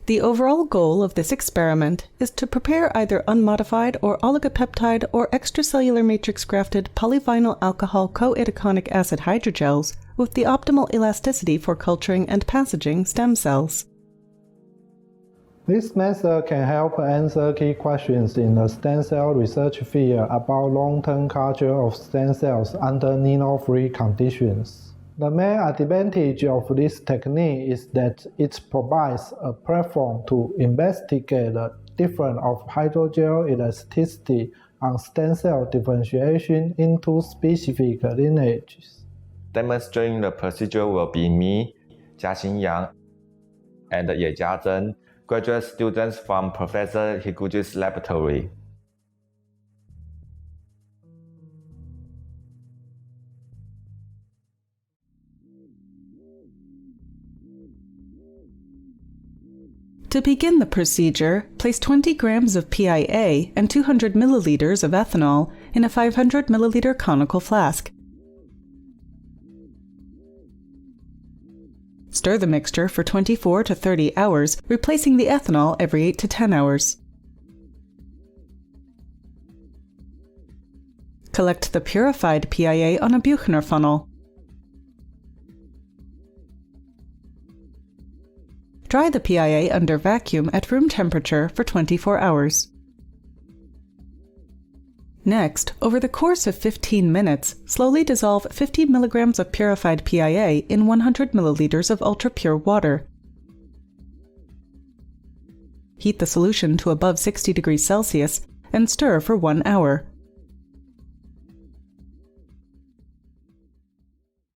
The overall goal of this experiment is to prepare either unmodified or oligopeptide or extracellular matrix-grafted polyvinyl alcohol-Co-Itaconic acid hydrogels with the optimal elasticity for culturing and passaging stem cells. This method can help answer key questions in the stem cell research field about long-term culture of stem cells under Xeno-Free conditions. The main advantage of this technique is that it provides a platform to investigate the difference of hydrogel elasticity on stem cell differentiation into specific lineages. Demonstrating the procedure will be me, Jia-Sin, and Yeh-Chia, graduate students from Professor Higuchi's laboratory. To begin the procedure, place 20 grams of PIA and 200 milliliters of ethanol in a 500 milliliter conical flask. Stir the mixture for 24 to 30 hours, replacing the ethanol every 8 to 10 hours. Collect the purified PIA on a Buchner funnel. Dry the PIA under vacuum at room temperature for 24 hours. Next, over the course of 15 minutes, slowly dissolve 50 milligrams of purified PIA in 100 milliliters of ultra-pure water. Heat the solution to above 60 degrees Celsius and stir for 1 hour.